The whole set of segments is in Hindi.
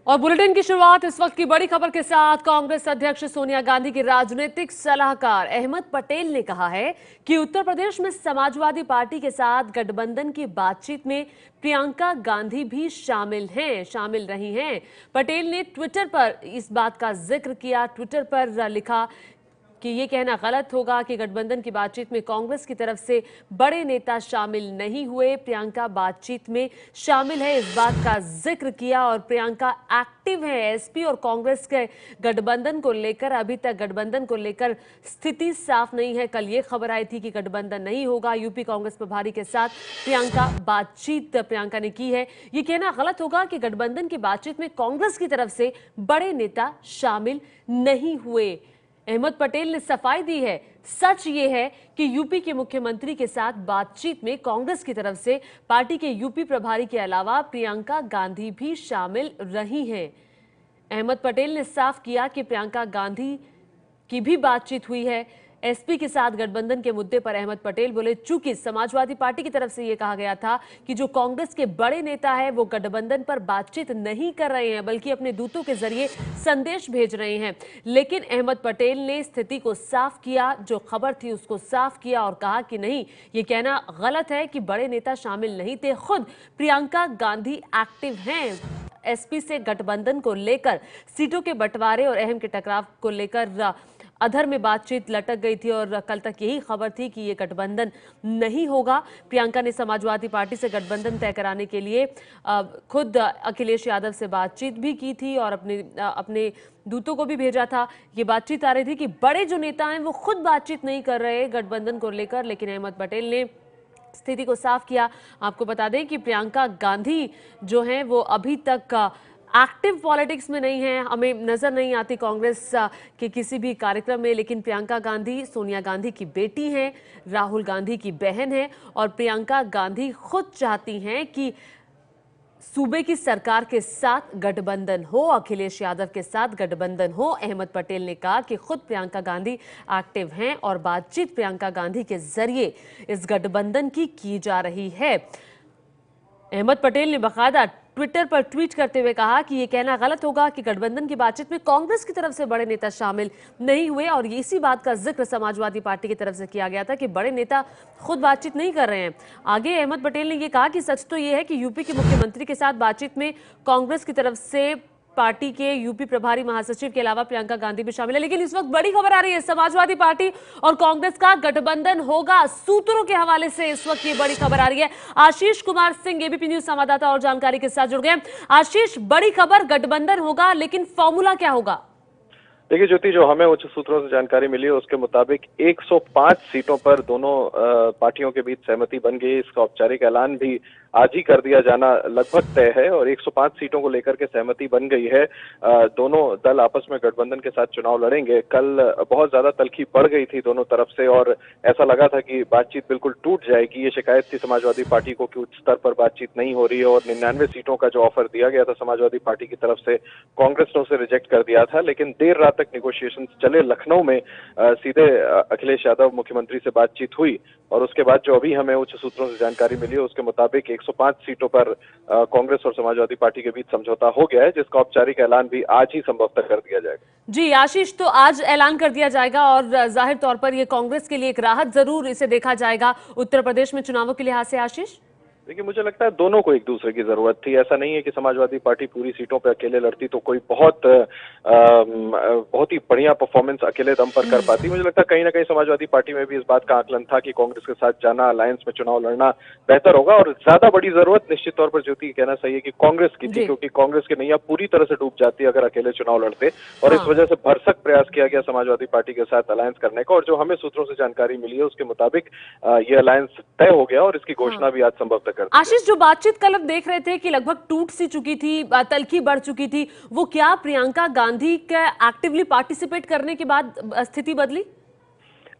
और बुलेटिन की शुरुआत इस वक्त की बड़ी खबर के साथ। कांग्रेस अध्यक्ष सोनिया गांधी की राजनीतिक सलाहकार अहमद पटेल ने कहा है कि उत्तर प्रदेश में समाजवादी पार्टी के साथ गठबंधन की बातचीत में प्रियंका गांधी भी शामिल रही हैं। पटेल ने ट्विटर पर इस बात का जिक्र किया। ट्विटर पर लिखा कि ये कहना गलत होगा कि गठबंधन की बातचीत में कांग्रेस की तरफ से बड़े नेता शामिल नहीं हुए। प्रियंका बातचीत में शामिल है, इस बात का जिक्र किया। और प्रियंका एक्टिव है। एसपी और कांग्रेस के गठबंधन को लेकर अभी तक गठबंधन को लेकर स्थिति साफ नहीं है। कल ये खबर आई थी कि गठबंधन नहीं होगा। यूपी कांग्रेस प्रभारी के साथ प्रियंका ने की है। ये कहना गलत होगा कि गठबंधन की बातचीत में कांग्रेस की तरफ से बड़े नेता शामिल नहीं हुए। अहमद पटेल ने सफाई दी है। सच ये है कि यूपी के मुख्यमंत्री के साथ बातचीत में कांग्रेस की तरफ से पार्टी के यूपी प्रभारी के अलावा प्रियंका गांधी भी शामिल रही हैं। अहमद पटेल ने साफ किया कि प्रियंका गांधी की भी बातचीत हुई है। एसपी के साथ गठबंधन के मुद्दे पर अहमद पटेल बोले, चूंकि समाजवादी पार्टी की तरफ से यह कहा गया था कि जो कांग्रेस के बड़े नेता है वो गठबंधन पर बातचीत नहीं कर रहे हैं बल्कि अपने दूतों के जरिए संदेश भेज रहे हैं। लेकिन अहमद पटेल ने स्थिति को साफ किया, जो खबर थी उसको साफ किया और कहा कि नहीं, ये कहना गलत है कि बड़े नेता शामिल नहीं थे। खुद प्रियंका गांधी एक्टिव हैं। एसपी से गठबंधन को लेकर सीटों के बंटवारे और अहम के टकराव को लेकर अधर में बातचीत लटक गई थी और कल तक यही खबर थी कि ये गठबंधन नहीं होगा। प्रियंका ने समाजवादी पार्टी से गठबंधन तय कराने के लिए खुद अखिलेश यादव से बातचीत भी की थी और अपने दूतों को भी भेजा था। ये बातचीत आ रही थी कि बड़े जो नेता हैं वो खुद बातचीत नहीं कर रहे गठबंधन को लेकर। लेकिन अहमद पटेल ने स्थिति को साफ किया। आपको बता दें कि प्रियंका गांधी जो हैं वो अभी तक एक्टिव पॉलिटिक्स में नहीं है। हमें नजर नहीं आती कांग्रेस के किसी भी कार्यक्रम में। लेकिन प्रियंका गांधी सोनिया गांधी की बेटी हैं, राहुल गांधी की बहन है और प्रियंका गांधी खुद चाहती हैं कि सूबे की सरकार के साथ गठबंधन हो, अखिलेश यादव के साथ गठबंधन हो। अहमद पटेल ने कहा कि खुद प्रियंका गांधी एक्टिव हैं और बातचीत प्रियंका गांधी के जरिए इस गठबंधन की जा रही है। अहमद पटेल ने बाकायदा ट्विटर पर ट्वीट करते हुए कहा कि यह कहना गलत होगा कि गठबंधन की बातचीत में कांग्रेस की तरफ से बड़े नेता शामिल नहीं हुए। और इसी बात का जिक्र समाजवादी पार्टी की तरफ से किया गया था कि बड़े नेता खुद बातचीत नहीं कर रहे हैं। आगे अहमद पटेल ने यह कहा कि सच तो यह है कि यूपी के मुख्यमंत्री के साथ बातचीत में कांग्रेस की तरफ से पार्टी के यूपी प्रभारी महासचिव के अलावा प्रियंका गांधी भी शामिल है। लेकिन इस वक्त बड़ी खबर आ रही है, समाजवादी पार्टी और कांग्रेस का गठबंधन होगा। सूत्रों के हवाले से इस वक्त ये बड़ी खबर आ रही है। आशीष कुमार सिंह एबीपी न्यूज संवाददाता और जानकारी के साथ जुड़ गए। आशीष, बड़ी खबर, गठबंधन होगा, लेकिन फॉर्मूला क्या होगा? देखिए ज्योति, जो हमें उच्च सूत्रों से जानकारी मिली है उसके मुताबिक 105 सीटों पर दोनों पार्टियों के बीच सहमति बन गई। इसका औपचारिक ऐलान भी आज ही कर दिया जाना लगभग तय है और 105 सीटों को लेकर के सहमति बन गई है। दोनों दल आपस में गठबंधन के साथ चुनाव लड़ेंगे। कल बहुत ज्यादा तल्खी बढ़ गई थी दोनों तरफ से और ऐसा लगा था कि बातचीत बिल्कुल टूट जाएगी। ये शिकायत थी समाजवादी पार्टी को कि उच्च स्तर पर बातचीत नहीं हो रही है और 99 सीटों का जो ऑफर दिया गया था समाजवादी पार्टी की तरफ से, कांग्रेस ने उसे रिजेक्ट कर दिया था। लेकिन देर रात तक नेगोशिएशन चले। लखनऊ में सीधे अखिलेश यादव मुख्यमंत्री से बातचीत हुई और उसके बाद जो अभी हमें उच्च सूत्रों से जानकारी मिली है उसके मुताबिक 105 सीटों पर कांग्रेस और समाजवादी पार्टी के बीच समझौता हो गया है, जिसका औपचारिक ऐलान भी आज ही संभवतः कर दिया जाएगा। जी आशीष, तो आज ऐलान कर दिया जाएगा और जाहिर तौर पर यह कांग्रेस के लिए एक राहत जरूर इसे देखा जाएगा उत्तर प्रदेश में चुनावों के लिहाज से। आशीष, देखिए मुझे लगता है दोनों को एक दूसरे की जरूरत थी। ऐसा नहीं है कि समाजवादी पार्टी पूरी सीटों पे अकेले लड़ती तो कोई बहुत ही बढ़िया परफॉर्मेंस अकेले दम पर कर पाती। मुझे लगता है कहीं ना कहीं समाजवादी पार्टी में भी इस बात का आकलन था कि कांग्रेस के साथ जाना, अलायंस में चुनाव लड़ना बेहतर होगा। और ज्यादा बड़ी जरूरत निश्चित तौर पर ज्योति कहना सही है कि कांग्रेस की थी, क्योंकि कांग्रेस की नैया पूरी तरह से डूब जाती अगर अकेले चुनाव लड़ते। और इस वजह से भरसक प्रयास किया गया समाजवादी पार्टी के साथ अलायंस करने का। और जो हमें सूत्रों से जानकारी मिली है उसके मुताबिक ये अलायंस तय हो गया और इसकी घोषणा भी आज संभवतः कर दी। आशीष, जो बातचीत कल अब देख रहे थे कि लगभग टूट सी चुकी थी, तल्खी बढ़ चुकी थी, वो क्या प्रियंका गांधी के एक्टिवली पार्टिसिपेट करने के बाद स्थिति बदली?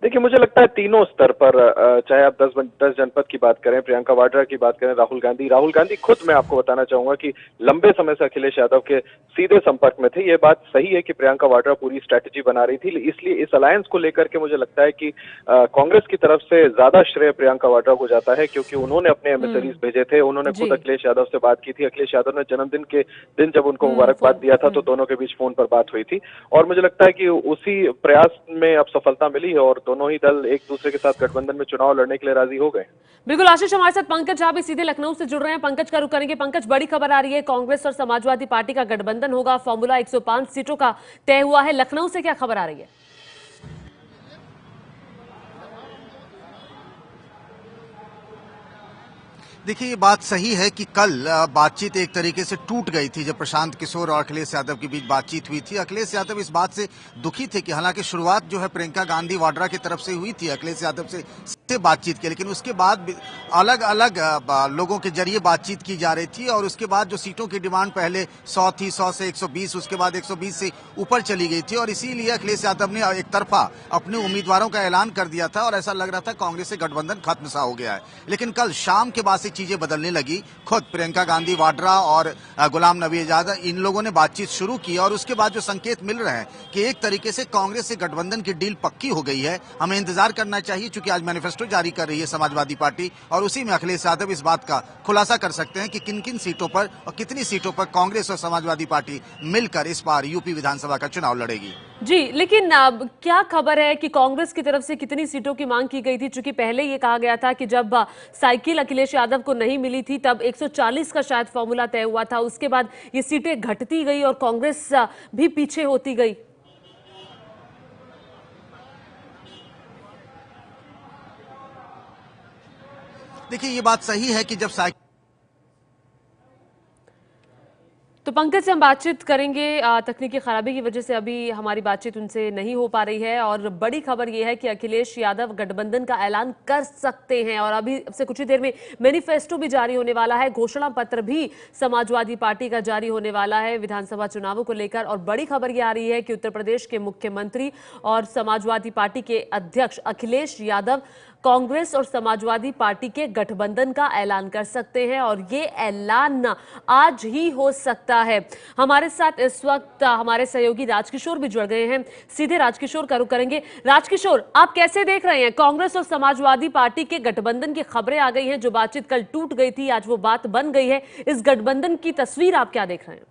देखिए, मुझे लगता है तीनों स्तर पर, चाहे आप 10 जनपद की बात करें, प्रियंका वाड्रा की बात करें, राहुल गांधी खुद, मैं आपको बताना चाहूंगा कि लंबे समय से अखिलेश यादव के सीधे संपर्क में थे। ये बात सही है कि प्रियंका वाड्रा पूरी स्ट्रैटेजी बना रही थी, इसलिए इस अलायंस को लेकर के मुझे लगता है कि कांग्रेस की तरफ से ज्यादा श्रेय प्रियंका वाड्रा को जाता है, क्योंकि उन्होंने अपने एमिसरीज भेजे थे, उन्होंने खुद जी। अखिलेश यादव से बात की थी। अखिलेश यादव ने जन्मदिन के दिन जब उनको मुबारकबाद दिया था, तो दोनों के बीच फोन पर बात हुई थी, और मुझे लगता है कि उसी प्रयास में अब सफलता मिली है और दोनों ही दल एक दूसरे के साथ गठबंधन में चुनाव लड़ने के लिए राजी हो गए। बिल्कुल आशीष, हमारे साथ पंकज झा भी सीधे लखनऊ से जुड़ रहे हैं। पंकज का रुख करेंगे। पंकज, बड़ी खबर आ रही है, कांग्रेस और समाजवादी पार्टी का गठबंधन होगा, फॉर्मूला 105 सीटों का तय हुआ है। लखनऊ से क्या खबर आ रही है? देखिए, ये बात सही है कि कल बातचीत एक तरीके से टूट गई थी जब प्रशांत किशोर और अखिलेश यादव के बीच बातचीत हुई थी। अखिलेश यादव इस बात से दुखी थे कि हालांकि शुरुआत जो है प्रियंका गांधी वाड्रा की तरफ से हुई थी अखिलेश यादव से बातचीत की, लेकिन उसके बाद अलग अलग लोगों के जरिए बातचीत की जा रही थी और उसके बाद जो सीटों की डिमांड पहले 100 थी, 100 से 120, उसके बाद 120 से ऊपर चली गई थी और इसीलिए अखिलेश यादव ने एक तरफा अपने उम्मीदवारों का ऐलान कर दिया था और ऐसा लग रहा था कांग्रेस से गठबंधन खत्म सा हो गया है। लेकिन कल शाम के बाद से चीजें बदलने लगी। खुद प्रियंका गांधी वाड्रा और गुलाम नबी आजाद, इन लोगों ने बातचीत शुरू की और उसके बाद जो संकेत मिल रहे हैं कि एक तरीके से कांग्रेस से गठबंधन की डील पक्की हो गई है। हमें इंतजार करना चाहिए, चूंकि आज मैनिफेस्टो जारी कर रही है समाजवादी पार्टी और उसी में अखिलेश यादव इस बात का खुलासा कर सकते हैं कि किन किन सीटों पर और कितनी सीटों पर कांग्रेस और समाजवादी पार्टी मिलकर इस बार यूपी विधानसभा का चुनाव लड़ेगी। जी, लेकिन क्या खबर है कि कांग्रेस की तरफ से कितनी सीटों की मांग की गई थी? चूंकि पहले ये कहा गया था कि जब साइकिल अखिलेश यादव को नहीं मिली थी तब 140 का शायद फॉर्मूला तय हुआ था, उसके बाद ये सीटें घटती गई और कांग्रेस भी पीछे होती गई। देखिए, ये बात सही है कि जब तो पंकज से हम बातचीत करेंगे। तकनीकी खराबी की वजह से अभी हमारी बातचीत उनसे नहीं हो पा रही है और बड़ी खबर यह है कि अखिलेश यादव गठबंधन का ऐलान कर सकते हैं और अभी से कुछ ही देर में मैनिफेस्टो भी जारी होने वाला है, घोषणा पत्र भी समाजवादी पार्टी का जारी होने वाला है विधानसभा चुनावों को लेकर। और बड़ी खबर यह आ रही है कि उत्तर प्रदेश के मुख्यमंत्री और समाजवादी पार्टी के अध्यक्ष अखिलेश यादव कांग्रेस और समाजवादी पार्टी के गठबंधन का ऐलान कर सकते हैं और ये ऐलान आज ही हो सकता है। हमारे साथ इस वक्त हमारे सहयोगी राजकिशोर भी जुड़ गए हैं। सीधे राजकिशोर का रुख करेंगे। राजकिशोर, आप कैसे देख रहे हैं? कांग्रेस और समाजवादी पार्टी के गठबंधन की खबरें आ गई हैं, जो बातचीत कल टूट गई थी आज वो बात बन गई है। इस गठबंधन की तस्वीर आप क्या देख रहे हैं?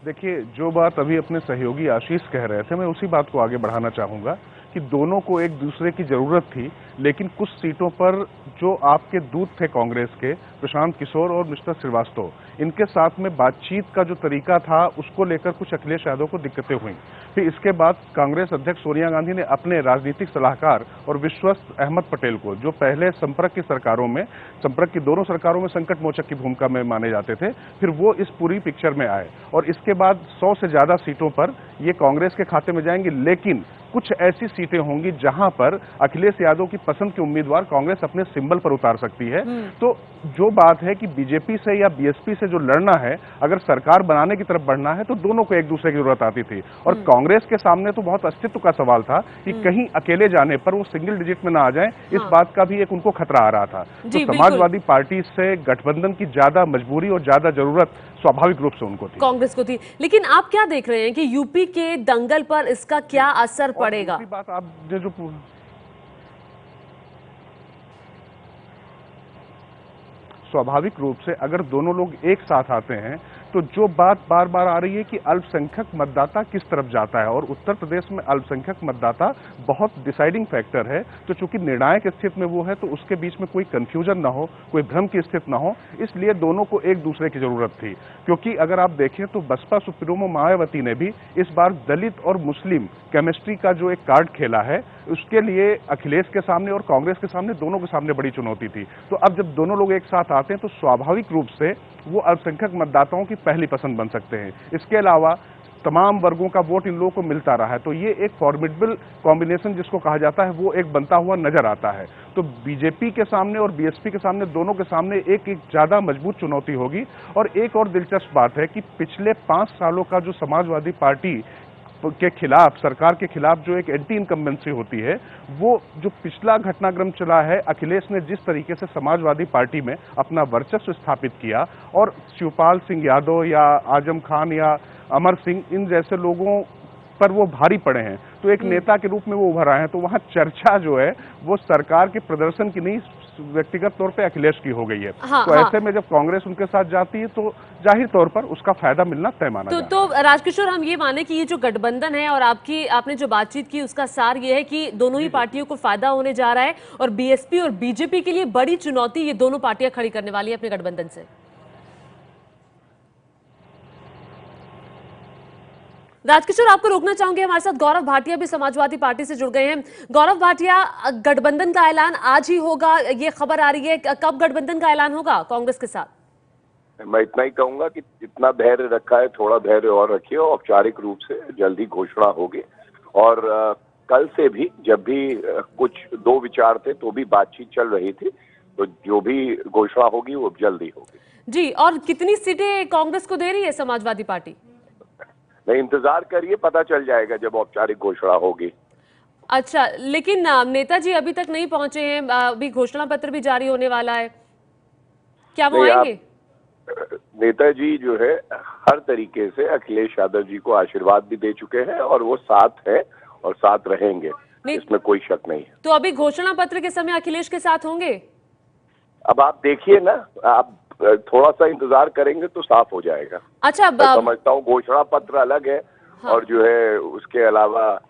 देखिए, जो बात अभी अपने सहयोगी आशीष कह रहे थे, मैं उसी बात को आगे बढ़ाना चाहूंगा कि दोनों को एक दूसरे की जरूरत थी, लेकिन कुछ सीटों पर जो आपके दूत थे कांग्रेस के, प्रशांत किशोर और मिस्टर श्रीवास्तव, इनके साथ में बातचीत का जो तरीका था उसको लेकर कुछ अखिलेश यादव को दिक्कतें हुई। फिर इसके बाद कांग्रेस अध्यक्ष सोनिया गांधी ने अपने राजनीतिक सलाहकार और विश्वस्त अहमद पटेल को, जो पहले संपर्क की दोनों सरकारों में संकट मोचक की भूमिका में माने जाते थे, फिर वो इस पूरी पिक्चर में आए और इसके बाद 100 से ज्यादा सीटों पर ये कांग्रेस के खाते में जाएंगी। लेकिन कुछ ऐसी सीटें होंगी जहां पर अखिलेश यादव की पसंद के उम्मीदवार कांग्रेस अपने सिंबल पर उतार सकती है। तो जो बात है कि बीजेपी से या बीएसपी से जो लड़ना है, अगर सरकार बनाने की तरफ बढ़ना है, तो दोनों को एक दूसरे की जरूरत आती थी और कांग्रेस के सामने तो बहुत अस्तित्व का सवाल था कि कहीं अकेले जाने पर वो सिंगल डिजिट में ना आ जाए, इस बात का भी एक उनको खतरा आ रहा था। तो समाजवादी पार्टी से गठबंधन की ज्यादा मजबूरी और ज्यादा जरूरत स्वाभाविक रूप से उनको थी, कांग्रेस को थी। लेकिन आप क्या देख रहे हैं कि यूपी के दंगल पर इसका क्या असर पड़ेगा? बात आपने जो स्वाभाविक रूप से अगर दोनों लोग एक साथ आते हैं तो जो बात बार बार आ रही है कि अल्पसंख्यक मतदाता किस तरफ जाता है, और उत्तर प्रदेश में अल्पसंख्यक मतदाता बहुत डिसाइडिंग फैक्टर है। तो चूंकि निर्णायक स्थिति में वो है, तो उसके बीच में कोई कंफ्यूजन ना हो, कोई भ्रम की स्थिति ना हो, इसलिए दोनों को एक दूसरे की जरूरत थी। क्योंकि अगर आप देखें तो बसपा सुप्रीमो मायावती ने भी इस बार दलित और मुस्लिम केमिस्ट्री का जो एक कार्ड खेला है, उसके लिए अखिलेश के सामने और कांग्रेस के सामने, दोनों के सामने बड़ी चुनौती थी। तो अब जब दोनों लोग एक साथ आते हैं तो स्वाभाविक रूप से वो अल्पसंख्यक मतदाताओं की पहली पसंद बन सकते हैं। इसके अलावा तमाम वर्गों का वोट इन लोगों को मिलता रहा है। तो ये एक फॉर्मिडेबल कॉम्बिनेशन जिसको कहा जाता है वो एक बनता हुआ नजर आता है। तो बीजेपी के सामने और बीएसपी के सामने, दोनों के सामने एक ज्यादा मजबूत चुनौती होगी। और एक और दिलचस्प बात है कि पिछले 5 सालों का जो समाजवादी पार्टी के खिलाफ, सरकार के खिलाफ जो एक एंटी इनकम्बेंसी होती है, वो जो पिछला घटनाक्रम चला है, अखिलेश ने जिस तरीके से समाजवादी पार्टी में अपना वर्चस्व स्थापित किया और शिवपाल सिंह यादव या आजम खान या अमर सिंह इन जैसे लोगों पर वो भारी पड़े हैं, तो एक नेता के रूप में वो उभर आए हैं। तो वहां चर्चा जो है वो सरकार के प्रदर्शन की नहीं, व्यक्तिगत तौर पे अखिलेश की हो गई है। तो ऐसे में जब कांग्रेस उनके साथ जाती है तो जाहिर तौर पर उसका फायदा मिलना तय माना जाता है। तो राजकिशोर, हम ये माने कि ये जो गठबंधन है और आपने जो बातचीत की उसका सार ये है कि दोनों ही पार्टियों को फायदा होने जा रहा है और बीएसपी और बीजेपी के लिए बड़ी चुनौती ये दोनों पार्टियां खड़ी करने वाली है अपने गठबंधन से। राजकिशोर, आपको रोकना चाहूंगे, हमारे साथ गौरव भाटिया भी समाजवादी पार्टी से जुड़ गए हैं। गौरव भाटिया, गठबंधन का ऐलान आज ही होगा, ये खबर आ रही है, कब गठबंधन का ऐलान होगा कांग्रेस के साथ? मैं इतना ही कहूंगा कि जितना धैर्य रखा है थोड़ा धैर्य और रखिए, औपचारिक रूप से जल्दी घोषणा होगी। और कल से भी जब भी कुछ दो विचार थे तो भी बातचीत चल रही थी, तो जो भी घोषणा होगी वो जल्दी होगी। जी, और कितनी सीटें कांग्रेस को दे रही है समाजवादी पार्टी? नहीं, इंतजार करिए, पता चल जाएगा जब औपचारिक घोषणा होगी। अच्छा, लेकिन नेताजी अभी तक नहीं पहुंचे हैं, अभी घोषणा पत्र भी जारी होने वाला है, क्या वो आएंगे? नेताजी जो है हर तरीके से अखिलेश यादव जी को आशीर्वाद भी दे चुके हैं और वो साथ है और साथ रहेंगे, इसमें कोई शक नहीं है। तो अभी घोषणा पत्र के समय अखिलेश के साथ होंगे? अब आप देखिए ना, आप थोड़ा सा इंतजार करेंगे तो साफ हो जाएगा। अच्छा, मैं समझता हूँ घोषणा पत्र अलग है। हाँ। और जो है उसके अलावा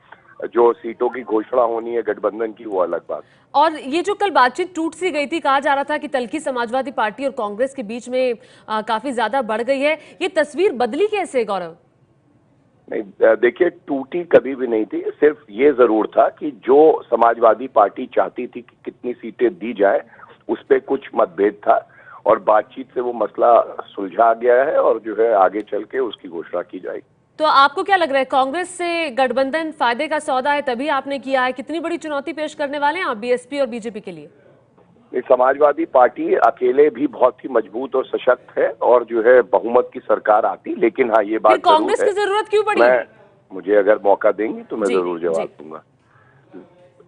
जो सीटों की घोषणा होनी है गठबंधन की, वो अलग बात। और ये जो कल बातचीत टूट सी गई थी, कहा जा रहा था कि तल्खी समाजवादी पार्टी और कांग्रेस के बीच में काफी ज्यादा बढ़ गई है, ये तस्वीर बदली कैसे गौरव? नहीं, देखिए, टूटी कभी भी नहीं थी। सिर्फ ये जरूर था कि जो समाजवादी पार्टी चाहती थी कि कितनी सीटें दी जाए, उस पर कुछ मतभेद था और बातचीत से वो मसला सुलझा गया है और जो है आगे चल के उसकी घोषणा की जाएगी। तो आपको क्या लग रहा है, कांग्रेस से गठबंधन फायदे का सौदा है तभी आपने किया है? कितनी बड़ी चुनौती पेश करने वाले हैं आप बीएसपी और बीजेपी के लिए? समाजवादी पार्टी अकेले भी बहुत ही मजबूत और सशक्त है और जो है बहुमत की सरकार आती, लेकिन हाँ ये बात कांग्रेस की जरूरत क्यों पड़ी? मुझे अगर मौका देंगी तो मैं जरूर जवाब दूंगा।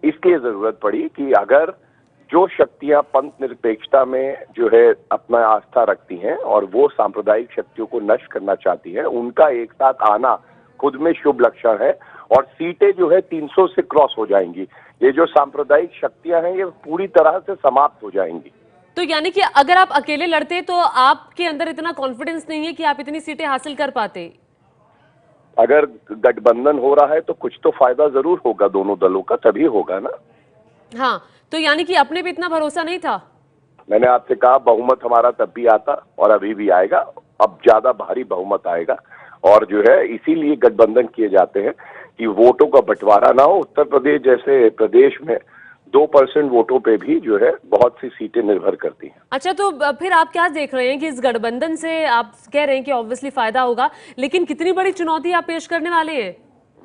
इसलिए जरूरत पड़ी कि अगर जो शक्तियां पंथ निरपेक्षता में जो है अपना आस्था रखती हैं और वो सांप्रदायिक शक्तियों को नष्ट करना चाहती हैं, उनका एक साथ आना खुद में शुभ लक्षण है और सीटें जो है 300 से क्रॉस हो जाएंगी। ये जो सांप्रदायिक शक्तियां हैं ये पूरी तरह से समाप्त हो जाएंगी। तो यानी कि अगर आप अकेले लड़ते तो आपके अंदर इतना कॉन्फिडेंस नहीं है कि आप इतनी सीटें हासिल कर पाते? अगर गठबंधन हो रहा है तो कुछ तो फायदा जरूर होगा दोनों दलों का, तभी होगा ना। हाँ, तो यानी कि अपने पे इतना भरोसा नहीं था? मैंने आपसे कहा बहुमत हमारा तब भी आता और अभी भी आएगा, अब ज्यादा भारी बहुमत आएगा और जो है इसीलिए गठबंधन किए जाते हैं कि वोटों का बंटवारा ना हो। उत्तर प्रदेश जैसे प्रदेश में 2% वोटों पे भी जो है बहुत सी सीटें निर्भर करती हैं। अच्छा, तो फिर आप क्या देख रहे हैं कि इस गठबंधन से आप कह रहे हैं कि ऑब्वियसली फायदा होगा, लेकिन कितनी बड़ी चुनौती आप पेश करने वाले हैं?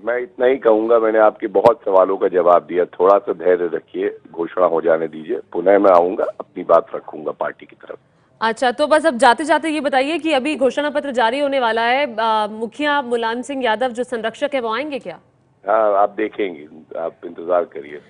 मैं इतना ही कहूंगा, मैंने आपके बहुत सवालों का जवाब दिया, थोड़ा सा धैर्य रखिए, घोषणा हो जाने दीजिए, पुनः मैं आऊंगा, अपनी बात रखूंगा पार्टी की तरफ। अच्छा, तो बस अब जाते जाते ये बताइए कि अभी घोषणा पत्र जारी होने वाला है, मुखिया मुलायम सिंह यादव जो संरक्षक है वो आएंगे क्या? हाँ, आप देखेंगे, आप इंतजार करिए।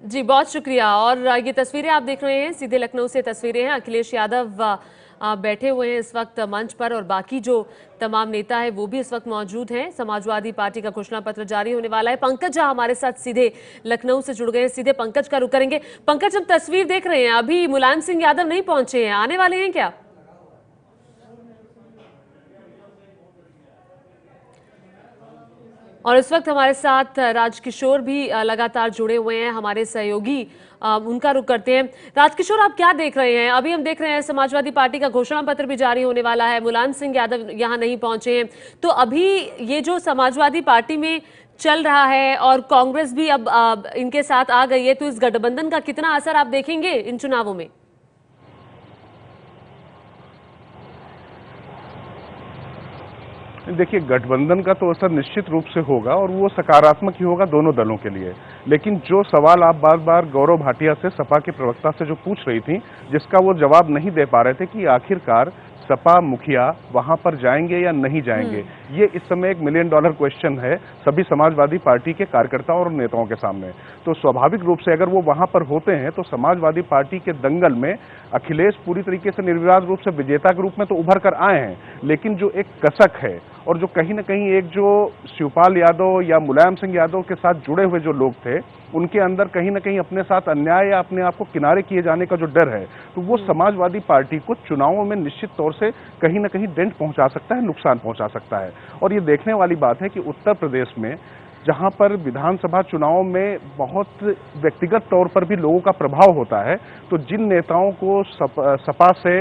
जी, बहुत शुक्रिया। और ये तस्वीरें आप देख रहे हैं, सीधे लखनऊ से तस्वीरें हैं। अखिलेश यादव बैठे हुए हैं इस वक्त मंच पर और बाकी जो तमाम नेता है वो भी इस वक्त मौजूद हैं। समाजवादी पार्टी का घोषणा पत्र जारी होने वाला है। पंकज झा हमारे साथ सीधे लखनऊ से जुड़ गए हैं, सीधे पंकज का रुख करेंगे। पंकज, हम तस्वीर देख रहे हैं, अभी मुलायम सिंह यादव नहीं पहुंचे हैं, आने वाले हैं क्या? और इस वक्त हमारे साथ राजकिशोर भी लगातार जुड़े हुए हैं, हमारे सहयोगी, उनका रुख करते हैं। राजकिशोर, आप क्या देख रहे हैं? अभी हम देख रहे हैं समाजवादी पार्टी का घोषणा पत्र भी जारी होने वाला है, मुलायम सिंह यादव यहां नहीं पहुंचे हैं, तो अभी ये जो समाजवादी पार्टी में चल रहा है और कांग्रेस भी अब इनके साथ आ गई है, तो इस गठबंधन का कितना असर आप देखेंगे इन चुनावों में? देखिए, गठबंधन का तो असर निश्चित रूप से होगा और वो सकारात्मक ही होगा दोनों दलों के लिए। लेकिन जो सवाल आप बार बार गौरव भाटिया से, सपा के प्रवक्ता से जो पूछ रही थी, जिसका वो जवाब नहीं दे पा रहे थे कि आखिरकार सपा मुखिया वहां पर जाएंगे या नहीं जाएंगे, ये इस समय $1 मिलियन क्वेश्चन है सभी समाजवादी पार्टी के कार्यकर्ताओं और नेताओं के सामने। तो स्वाभाविक रूप से अगर वो वहां पर होते हैं तो समाजवादी पार्टी के दंगल में अखिलेश पूरी तरीके से निर्विवाद रूप से विजेता के रूप में तो उभर कर आए हैं, लेकिन जो एक कसक है और जो कहीं ना कहीं एक जो शिवपाल यादव या मुलायम सिंह यादव के साथ जुड़े हुए जो लोग थे, उनके अंदर कहीं ना कहीं अपने साथ अन्याय या अपने आप को किनारे किए जाने का जो डर है, तो वो समाजवादी पार्टी को चुनावों में निश्चित तौर से कहीं ना कहीं डेंट पहुंचा सकता है, नुकसान पहुंचा सकता है। और ये देखने वाली बात है कि उत्तर प्रदेश में जहां पर विधानसभा चुनाव में बहुत व्यक्तिगत तौर पर भी लोगों का प्रभाव होता है, तो जिन नेताओं को सपा से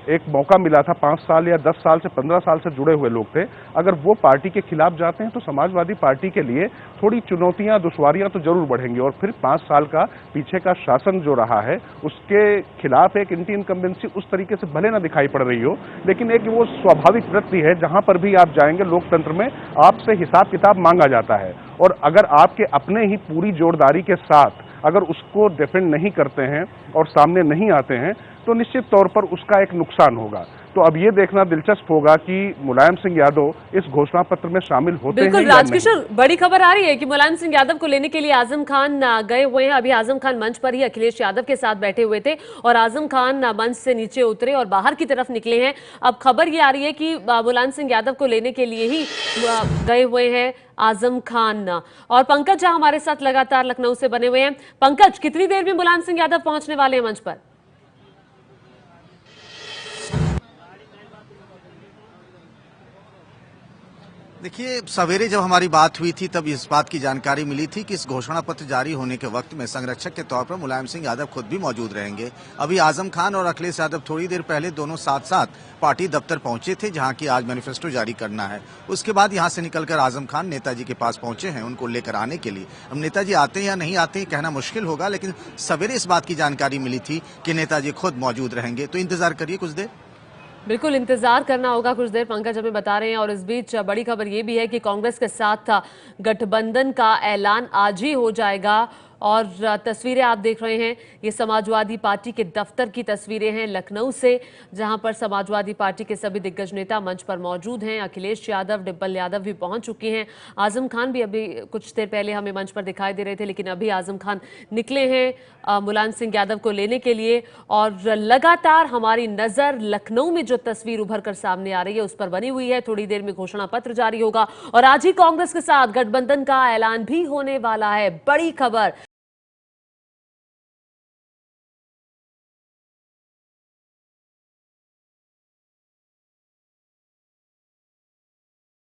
एक मौका मिला था 5 साल या 10 साल से 15 साल से जुड़े हुए लोग थे, अगर वो पार्टी के खिलाफ जाते हैं तो समाजवादी पार्टी के लिए थोड़ी चुनौतियां, दुश्वारियां तो जरूर बढ़ेंगी और फिर 5 साल का पीछे का शासन जो रहा है उसके खिलाफ एक एंटी इनकम्बेंसी उस तरीके से भले ना दिखाई पड़ रही हो, लेकिन एक वो स्वाभाविक वृत्ति है, जहां पर भी आप जाएंगे लोकतंत्र में आपसे हिसाब किताब मांगा जाता है और अगर आपके अपने ही पूरी जोरदारी के साथ अगर उसको डिफेंड नहीं करते हैं और सामने नहीं आते हैं तो निश्चित तौर पर उसका एक नुकसान होगा। तो अब ये देखना दिलचस्प होगा कि मुलायम सिंह यादव इस घोषणा पत्र में शामिल होते हैं या नहीं। राजकिशोर, बड़ी खबर आ रही है कि मुलायम सिंह यादव को लेने के लिए आजम खान गए हुए हैं। अभी आजम खान मंच पर ही अखिलेश यादव के साथ बैठे हुए थे और आजम खान मंच से नीचे उतरे और बाहर की तरफ निकले हैं। अब खबर ये आ रही है कि मुलायम सिंह यादव को लेने के लिए ही गए हुए हैं आजम खान। और पंकज झा हमारे साथ लगातार लखनऊ से बने हुए हैं। पंकज, कितनी देर में मुलायम सिंह यादव पहुंचने वाले हैं मंच पर? देखिए, सवेरे जब हमारी बात हुई थी तब इस बात की जानकारी मिली थी कि इस घोषणा पत्र जारी होने के वक्त में संरक्षक के तौर पर मुलायम सिंह यादव खुद भी मौजूद रहेंगे। अभी आजम खान और अखिलेश यादव थोड़ी देर पहले दोनों साथ साथ पार्टी दफ्तर पहुंचे थे, जहां की आज मैनिफेस्टो जारी करना है। उसके बाद यहां से निकलकर आजम खान नेताजी के पास पहुंचे हैं उनको लेकर आने के लिए। अब नेताजी आते हैं या नहीं आते हैं कहना मुश्किल होगा, लेकिन सवेरे इस बात की जानकारी मिली थी कि नेताजी खुद मौजूद रहेंगे। तो इंतजार करिए कुछ देर। बिल्कुल इंतजार करना होगा कुछ देर, पंकज हमें बता रहे हैं। और इस बीच बड़ी खबर ये भी है कि कांग्रेस के साथ गठबंधन का ऐलान आज ही हो जाएगा। और तस्वीरें आप देख रहे हैं, ये समाजवादी पार्टी के दफ्तर की तस्वीरें हैं लखनऊ से, जहां पर समाजवादी पार्टी के सभी दिग्गज नेता मंच पर मौजूद हैं। अखिलेश यादव, डिम्पल यादव भी पहुंच चुके हैं। आजम खान भी अभी कुछ देर पहले हमें मंच पर दिखाई दे रहे थे, लेकिन अभी आजम खान निकले हैं मुलायम सिंह यादव को लेने के लिए। और लगातार हमारी नजर लखनऊ में जो तस्वीर उभर कर सामने आ रही है उस पर बनी हुई है। थोड़ी देर में घोषणा पत्र जारी होगा और आज ही कांग्रेस के साथ गठबंधन का ऐलान भी होने वाला है। बड़ी खबर